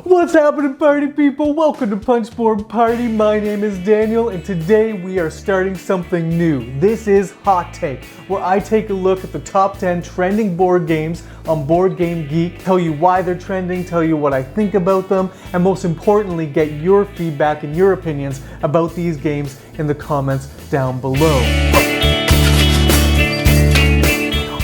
What's happening, party people? Welcome to Punchboard Party. My name is Daniel, and today we are starting something new. This is Hot Take, where I take a look at the top 10 trending board games on Board Game Geek, tell you why they're trending, tell you what I think about them, and most importantly, get your feedback and your opinions about these games in the comments down below.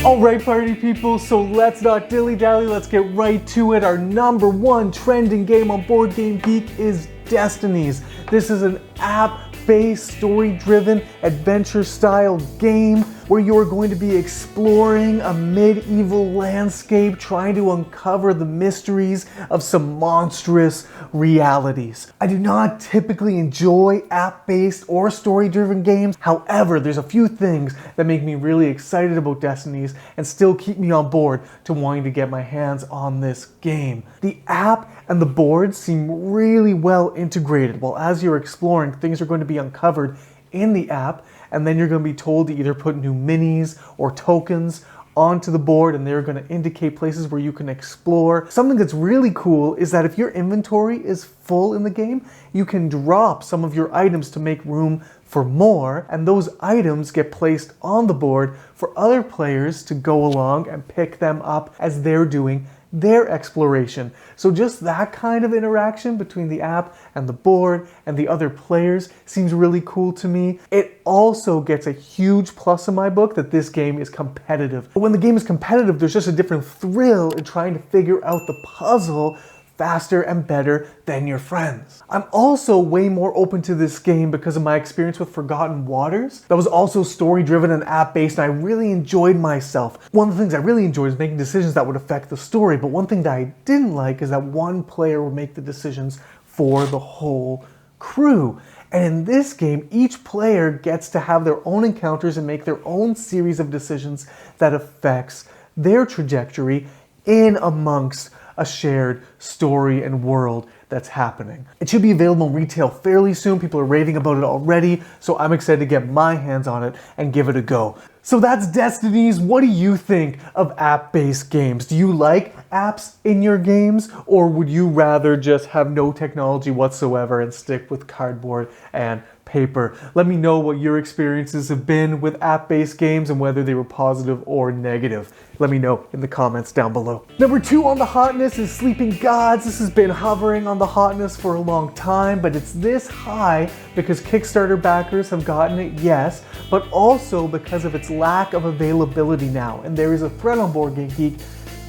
Alright, party people, so let's not dilly-dally, let's get right to it. Our number one trending game on Board Game Geek is Destinies. This is an app-based, story-driven, adventure-style game where you're going to be exploring a medieval landscape, trying to uncover the mysteries of some monstrous realities. I do not typically enjoy app-based or story-driven games. However, there's a few things that make me really excited about Destinies and still keep me on board to wanting to get my hands on this game. The app and the board seem really well integrated. Well, as you're exploring, things are going to be uncovered in the app, and then you're going to be told to either put new minis or tokens onto the board, and they're going to indicate places where you can explore. Something that's really cool is that if your inventory is full in the game, you can drop some of your items to make room for more, and those items get placed on the board for other players to go along and pick them up as they're doing their exploration. So just that kind of interaction between the app and the board and the other players seems really cool to me. It also gets a huge plus in my book that this game is competitive. But when the game is competitive, there's just a different thrill in trying to figure out the puzzle faster and better than your friends. I'm also way more open to this game because of my experience with Forgotten Waters. That was also story-driven and app-based, and I really enjoyed myself. One of the things I really enjoyed is making decisions that would affect the story, but one thing that I didn't like is that one player would make the decisions for the whole crew. And in this game, each player gets to have their own encounters and make their own series of decisions that affects their trajectory in amongst a shared story and world that's happening. It should be available in retail fairly soon. People are raving about it already, so I'm excited to get my hands on it and give it a go. So that's Destinies. What do you think of app-based games? Do you like apps in your games, or would you rather just have no technology whatsoever and stick with cardboard and paper? Let me know what your experiences have been with app-based games and whether they were positive or negative. Let me know in the comments down below. Number 2 on the hotness is Sleeping Gods. This has been hovering on the hotness for a long time, but it's this high because Kickstarter backers have gotten it, yes, but also because of its lack of availability now. And there is a thread on Board Game Geek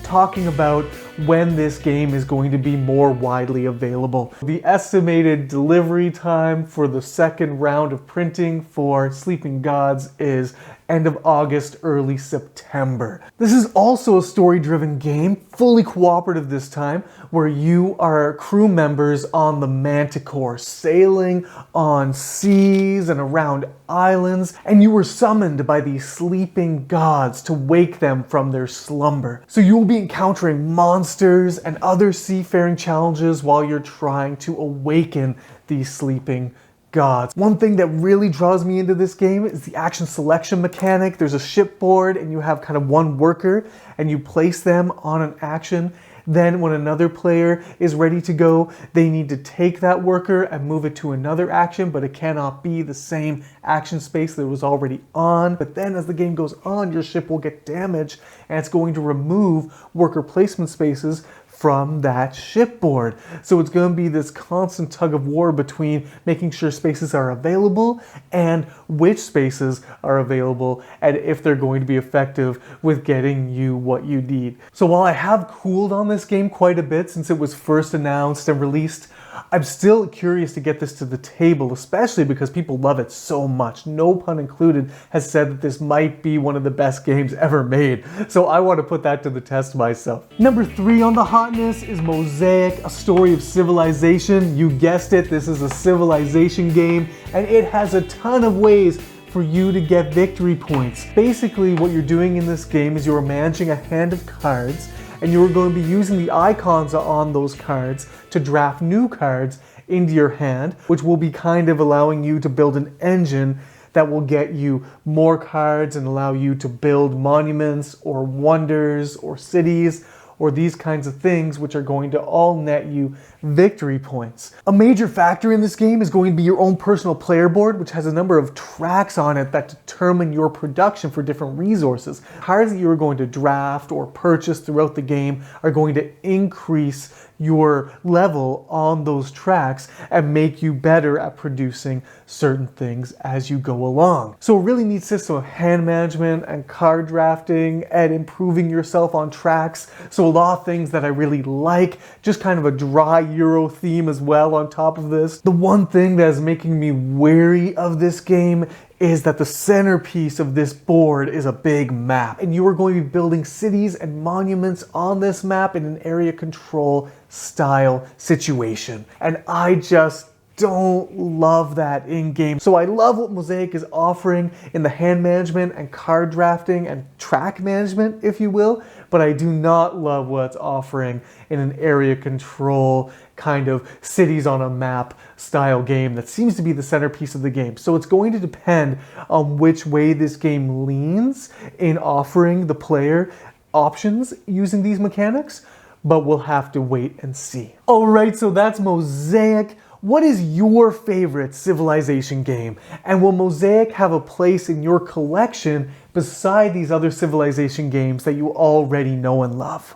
talking about when this game is going to be more widely available. The estimated delivery time for the second round of printing for Sleeping Gods is end of August, early September. This is also a story-driven game, fully cooperative this time, where you are crew members on the Manticore, sailing on seas and around islands, and you were summoned by these sleeping gods to wake them from their slumber. So you will be encountering monsters and other seafaring challenges while you're trying to awaken these sleeping gods. One thing that really draws me into this game is the action selection mechanic. There's a shipboard and you have kind of one worker and you place them on an action. Then when another player is ready to go, they need to take that worker and move it to another action, but it cannot be the same action space that it was already on. But then as the game goes on, your ship will get damaged and it's going to remove worker placement spaces from that shipboard. So it's going to be this constant tug of war between making sure spaces are available and which spaces are available and if they're going to be effective with getting you what you need. So while I have cooled on this game quite a bit since it was first announced and released, I'm still curious to get this to the table, especially because people love it so much. No pun included has said that this might be one of the best games ever made. So I want to put that to the test myself. Number 3 on the hotness is Mosaic, a story of civilization. You guessed it, this is a civilization game, and it has a ton of ways for you to get victory points. Basically, what you're doing in this game is you're managing a hand of cards, and you're going to be using the icons on those cards to draft new cards into your hand, which will be kind of allowing you to build an engine that will get you more cards and allow you to build monuments or wonders or cities or these kinds of things, which are going to all net you victory points. A major factor in this game is going to be your own personal player board, which has a number of tracks on it that determine your production for different resources. Cards that you are going to draft or purchase throughout the game are going to increase your level on those tracks and make you better at producing certain things as you go along. So a really neat system of hand management and card drafting and improving yourself on tracks. So a lot of things that I really like, just kind of a dry Euro theme as well on top of this. The one thing that is making me wary of this game is that the centerpiece of this board is a big map, and you are going to be building cities and monuments on this map in an area control style situation. And I just don't love that in game. So I love what Mosaic is offering in the hand management and card drafting and track management, if you will, but I do not love what it's offering in an area control kind of cities on a map style game that seems to be the centerpiece of the game. So it's going to depend on which way this game leans in offering the player options using these mechanics, but we'll have to wait and see. All right, so that's Mosaic. What is your favorite Civilization game? And will Mosaic have a place in your collection beside these other Civilization games that you already know and love?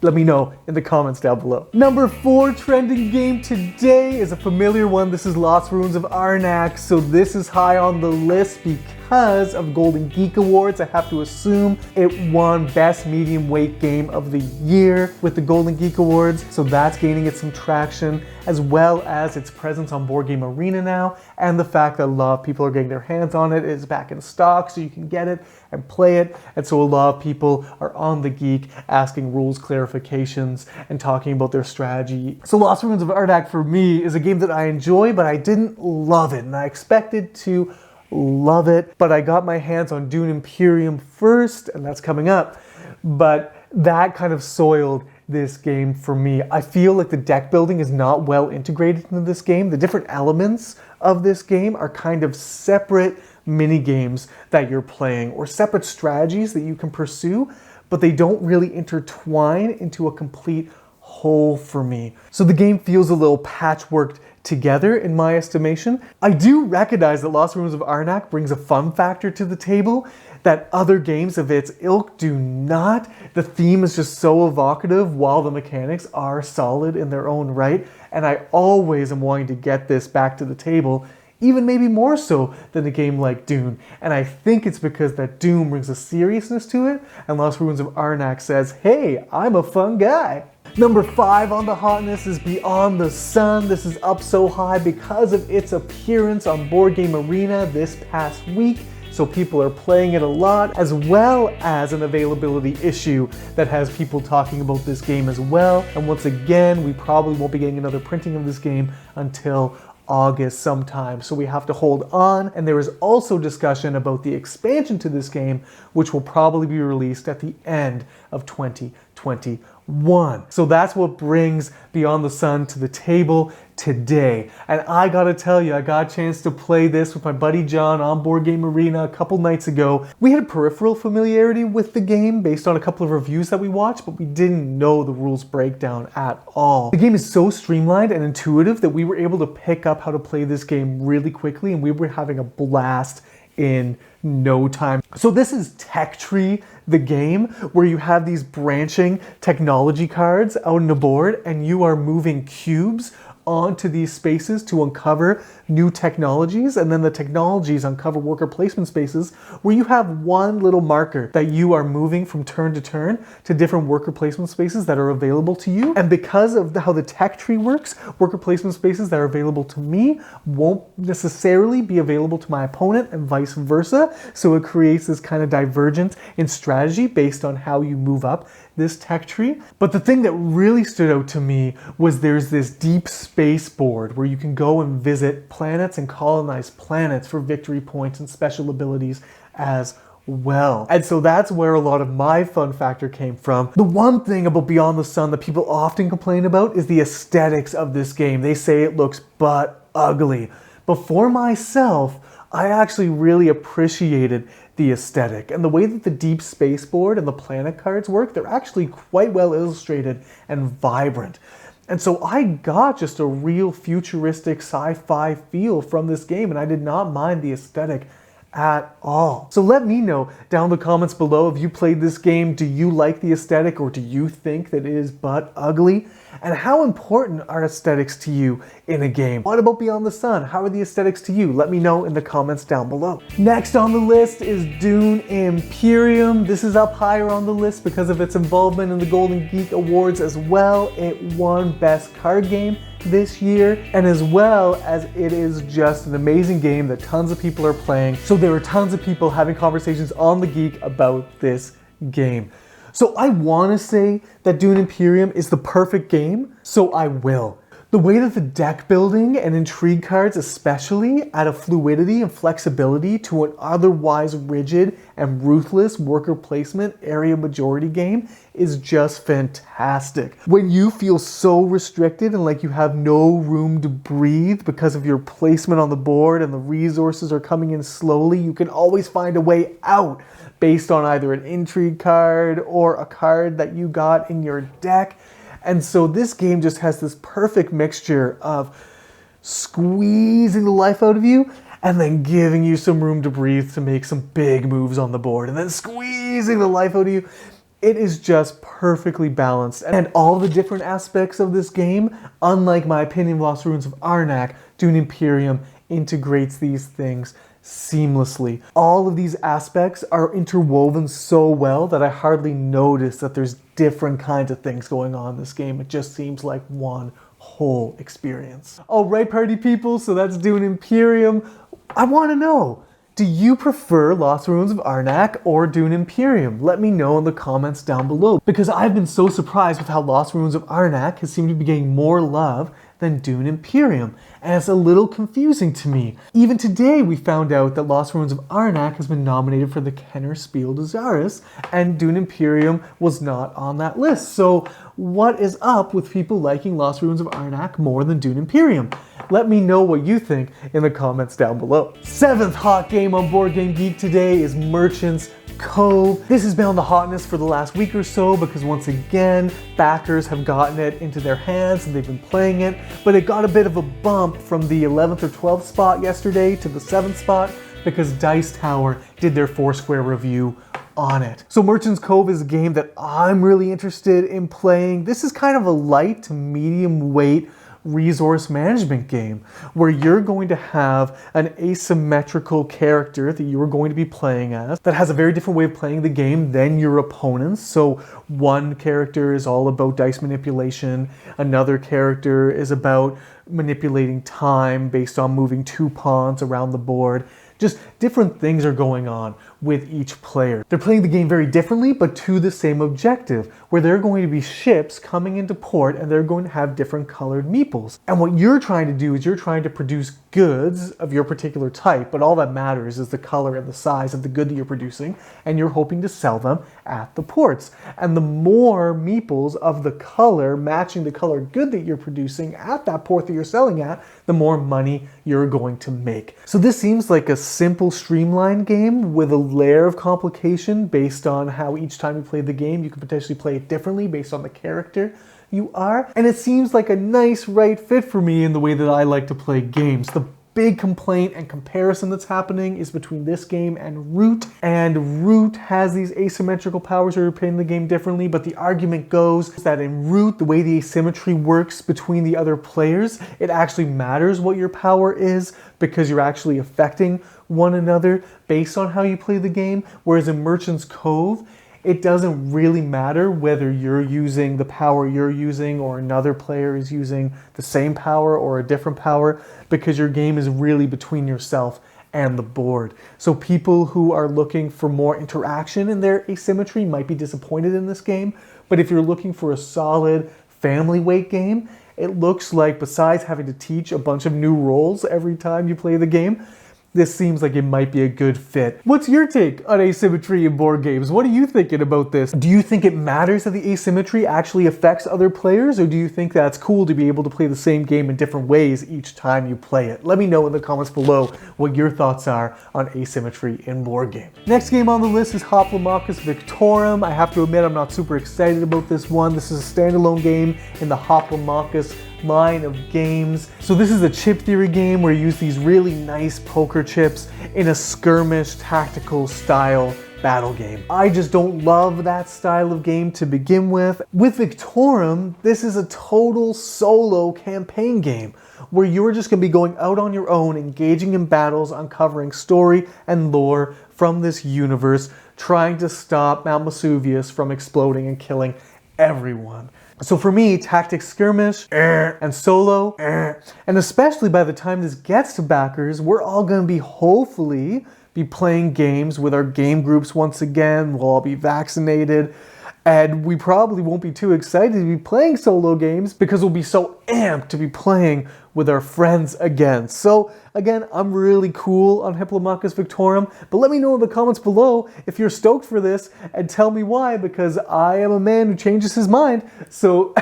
Let me know in the comments down below. Number 4 trending game today is a familiar one. This is Lost Ruins of Arnax. So this is high on the list because of Golden Geek Awards. I have to assume it won Best Medium Weight Game of the Year with the Golden Geek Awards. So that's gaining it some traction, as well as its presence on Board Game Arena now, and the fact that a lot of people are getting their hands on it. It's back in stock, so you can get it and play it. And so a lot of people are on the Geek asking rules clarifications and talking about their strategy. So Lost Ruins of Arnak for me is a game that I enjoy, but I didn't love it, and I expected to love it, but I got my hands on Dune Imperium first, and that's coming up. But that kind of soiled this game for me. I feel like the deck building is not well integrated into this game. The different elements of this game are kind of separate mini games that you're playing, or separate strategies that you can pursue, but they don't really intertwine into a complete whole for me. So the game feels a little patchworked together in my estimation. I do recognize that Lost Ruins of Arnak brings a fun factor to the table that other games of its ilk do not. The theme is just so evocative while the mechanics are solid in their own right, and I always am wanting to get this back to the table, even maybe more so than a game like Dune. And I think it's because that Dune brings a seriousness to it, and Lost Ruins of Arnak says, hey, I'm a fun guy. Number 5 on the hotness is Beyond the Sun. This is up so high because of its appearance on Board Game Arena this past week. So people are playing it a lot, as well as an availability issue that has people talking about this game as well. And once again, we probably won't be getting another printing of this game until August sometime, so we have to hold on. And there is also discussion about the expansion to this game, which will probably be released at the end of 2021. So that's what brings Beyond the Sun to the table today. And I gotta tell you, I got a chance to play this with my buddy John on Board Game Arena a couple nights ago. We had peripheral familiarity with the game based on a couple of reviews that we watched, but we didn't know the rules breakdown at all. The game is so streamlined and intuitive that we were able to pick up how to play this game really quickly, and we were having a blast in no time. So this is Tech Tree, the game, where you have these branching technology cards out on the board, and you are moving cubes onto these spaces to uncover new technologies, and then the technologies uncover worker placement spaces where you have one little marker that you are moving from turn to turn to different worker placement spaces that are available to you. And because of how the tech tree works, worker placement spaces that are available to me won't necessarily be available to my opponent, and vice versa. So it creates this kind of divergence in strategy based on how you move up this tech tree. But the thing that really stood out to me was there's this deep space board where you can go and visit planets and colonize planets for victory points and special abilities as well. And so that's where a lot of my fun factor came from. The one thing about Beyond the Sun that people often complain about is the aesthetics of this game. They say it looks butt ugly. But for myself, I actually really appreciated the aesthetic and the way that the deep space board and the planet cards work. They're actually quite well illustrated and vibrant. And so I got just a real futuristic sci-fi feel from this game, and I did not mind the aesthetic at all. So let me know down in the comments below, if you played this game, do you like the aesthetic or do you think that it is but ugly? And how important are aesthetics to you in a game? What about Beyond the Sun? How are the aesthetics to you? Let me know in the comments down below. Next on the list is Dune Imperium. This is up higher on the list because of its involvement in the Golden Geek Awards as well. It won Best Card Game this year, and as well as it is just an amazing game that tons of people are playing. So there are tons of people having conversations on the Geek about this game. So I want to say that Dune Imperium is the perfect game, so I will. The way that the deck building and intrigue cards especially add a fluidity and flexibility to an otherwise rigid and ruthless worker placement area majority game is just fantastic. When you feel so restricted and like you have no room to breathe because of your placement on the board and the resources are coming in slowly, you can always find a way out based on either an intrigue card or a card that you got in your deck. And so this game just has this perfect mixture of squeezing the life out of you and then giving you some room to breathe to make some big moves on the board, and then squeezing the life out of you. It is just perfectly balanced. And all the different aspects of this game, unlike my opinion of Lost Ruins of Arnak, Dune Imperium integrates these things seamlessly. All of these aspects are interwoven so well that I hardly notice that there's different kinds of things going on in this game. It just seems like one whole experience. All right, party people, so that's Dune Imperium. I want to know, do you prefer Lost Ruins of Arnak or Dune Imperium? Let me know in the comments down below, because I've been so surprised with how Lost Ruins of Arnak has seemed to be getting more love than Dune Imperium, and it's a little confusing to me. Even today we found out that Lost Ruins of Arnak has been nominated for the Kenner Spiel des Jahres, and Dune Imperium was not on that list. So what is up with people liking Lost Ruins of Arnak more than Dune Imperium? Let me know what you think in the comments down below. Seventh hot game on Board Game Geek today is Merchant's Cove. This has been on the hotness for the last week or so because once again, backers have gotten it into their hands and they've been playing it, but it got a bit of a bump from the 11th or 12th spot yesterday to the 7th spot because Dice Tower did their Foursquare review on it. So Merchant's Cove is a game that I'm really interested in playing. This is kind of a light to medium weight resource management game where you're going to have an asymmetrical character that you are going to be playing as that has a very different way of playing the game than your opponents. So one character is all about dice manipulation, another character is about manipulating time based on moving 2 pawns around the board. Just different things are going on with each player. They're playing the game very differently, but to the same objective, where there are going to be ships coming into port and they're going to have different colored meeples. And what you're trying to do is you're trying to produce goods of your particular type, but all that matters is the color and the size of the good that you're producing, and you're hoping to sell them at the ports. And the more meeples of the color matching the colored good that you're producing at that port that you're selling at, the more money you're going to make. So this seems like a simple, streamlined game with a layer of complication based on how each time you play the game, you can potentially play it differently based on the character you are. And it seems like a nice right fit for me in the way that I like to play games. The big complaint and comparison that's happening is between this game and Root. And Root has these asymmetrical powers where you're playing the game differently, but the argument goes that in Root, the way the asymmetry works between the other players, it actually matters what your power is because you're actually affecting one another based on how you play the game. Whereas in Merchant's Cove, it doesn't really matter whether you're using the power you're using or another player is using the same power or a different power, because your game is really between yourself and the board. So people who are looking for more interaction in their asymmetry might be disappointed in this game, but if you're looking for a solid family weight game, it looks like besides having to teach a bunch of new roles every time you play the game, this seems like it might be a good fit. What's your take on asymmetry in board games? What are you thinking about this? Do you think it matters that the asymmetry actually affects other players, or do you think that's cool to be able to play the same game in different ways each time you play it? Let me know in the comments below what your thoughts are on asymmetry in board games. Next game on the list is Hoplomachus Victorium. I have to admit I'm not super excited about this one. This is a standalone game in the Hoplomachus line of games. So this is a chip theory game where you use these really nice poker chips in a skirmish tactical style battle game. I just don't love that style of game to begin with. With Victorium, this is a total solo campaign game where you're just going to be going out on your own, engaging in battles, uncovering story and lore from this universe, trying to stop Mount Vesuvius from exploding and killing everyone. So for me, tactics skirmish and solo, and especially by the time this gets to backers, we're all going to be hopefully be playing games with our game groups once again. We'll all be vaccinated, and we probably won't be too excited to be playing solo games because we'll be so amped to be playing with our friends again. So again, I'm really cool on Hoplomachus Victorium, but let me know in the comments below if you're stoked for this and tell me why, because I am a man who changes his mind. So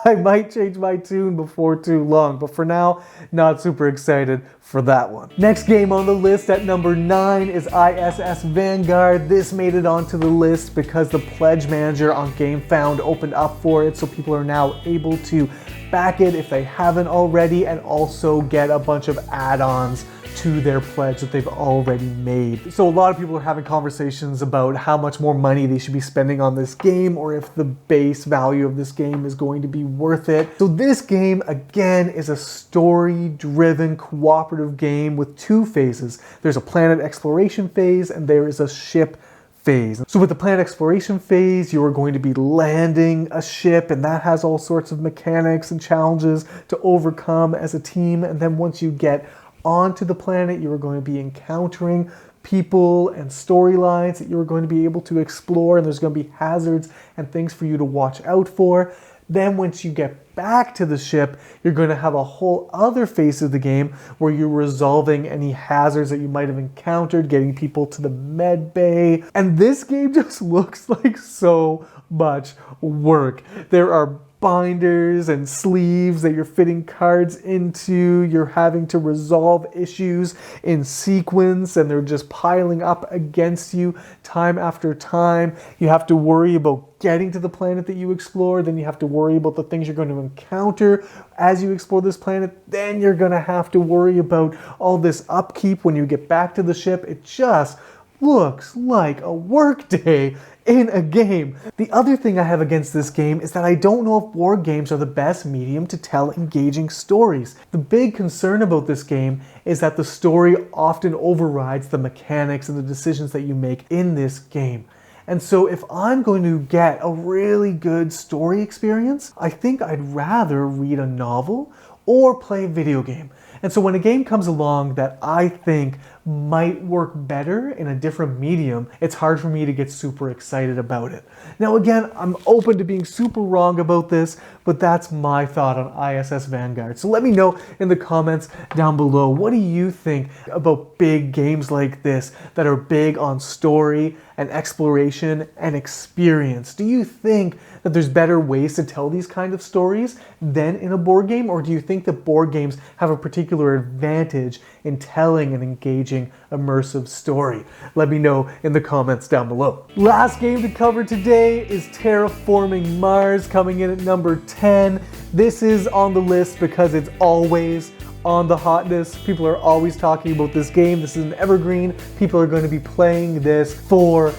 I might change my tune before too long, but for now, not super excited for that one. Next game on the list at number 9 is ISS Vanguard. This made it onto the list because the pledge manager on GameFound opened up for it, so people are now able to back it if they haven't already, and also get a bunch of add-ons to their pledge that they've already made. So a lot of people are having conversations about how much more money they should be spending on this game, or if the base value of this game is going to be worth it. So this game, again, is a story-driven cooperative game with 2 phases. There's a planet exploration phase, and there is a ship phase. So with the planet exploration phase, you are going to be landing a ship, and that has all sorts of mechanics and challenges to overcome as a team. And then once you get onto the planet, you are going to be encountering people and storylines that you are going to be able to explore, and there's going to be hazards and things for you to watch out for. Then once you get back to the ship, you're going to have a whole other phase of the game where you're resolving any hazards that you might have encountered, getting people to the med bay. And this game just looks like so much work. There are binders and sleeves that you're fitting cards into. You're having to resolve issues in sequence, and they're just piling up against you time after time. You have to worry about getting to the planet that you explore. Then you have to worry about the things you're going to encounter as you explore this planet. Then you're going to have to worry about all this upkeep when you get back to the ship. It just looks like a work day in a game. The other thing I have against this game is that I don't know if board games are the best medium to tell engaging stories. The big concern about this game is that the story often overrides the mechanics and the decisions that you make in this game. And so if I'm going to get a really good story experience, I think I'd rather read a novel or play a video game. And so when a game comes along that I think might work better in a different medium, it's hard for me to get super excited about it. Now again, I'm open to being super wrong about this, but that's my thought on ISS Vanguard. So let me know in the comments down below, what do you think about big games like this that are big on story and exploration and experience? Do you think that there's better ways to tell these kind of stories than in a board game, or do you think that board games have a particular advantage in telling an engaging, immersive story? Let me know in the comments down below. Last game to cover today is Terraforming Mars, coming in at number 10. This is on the list because it's always on the hotness. People are always talking about this game. This is an evergreen. People are going to be playing this forever.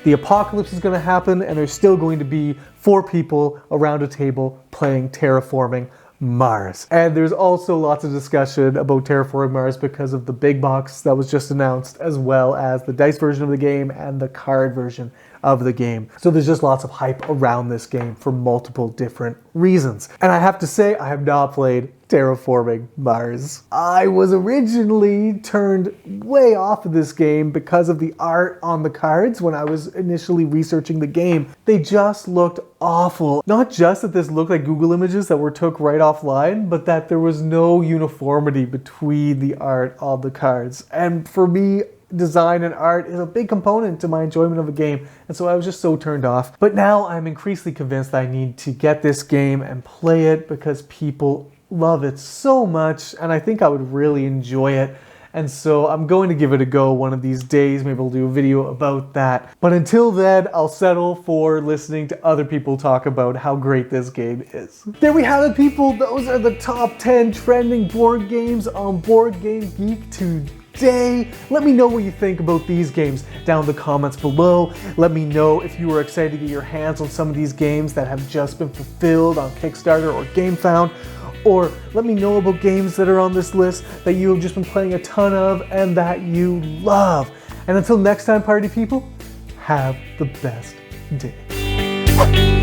The apocalypse is going to happen, and there's still going to be 4 people around a table playing Terraforming Mars. And there's also lots of discussion about Terraforming Mars because of the big box that was just announced, as well as the dice version of the game and the card version of the game. So there's just lots of hype around this game for multiple different reasons. And I have to say, I have not played Terraforming Mars. I was originally turned way off of this game because of the art on the cards when I was initially researching the game. They just looked awful. Not just that this looked like Google images that were took right offline, but that there was no uniformity between the art on the cards. And for me, design and art is a big component to my enjoyment of a game, and so I was just so turned off. But now I'm increasingly convinced that I need to get this game and play it because people love it so much, and I think I would really enjoy it. And so I'm going to give it a go one of these days. Maybe I'll do a video about that. But until then, I'll settle for listening to other people talk about how great this game is. There we have it, people. Those are the top 10 trending board games on Board Game Geek today. Let me know what you think about these games down in the comments below. Let me know if you were excited to get your hands on some of these games that have just been fulfilled on Kickstarter or GameFound. Or let me know about games that are on this list that you have just been playing a ton of and that you love. And until next time, party people, have the best day.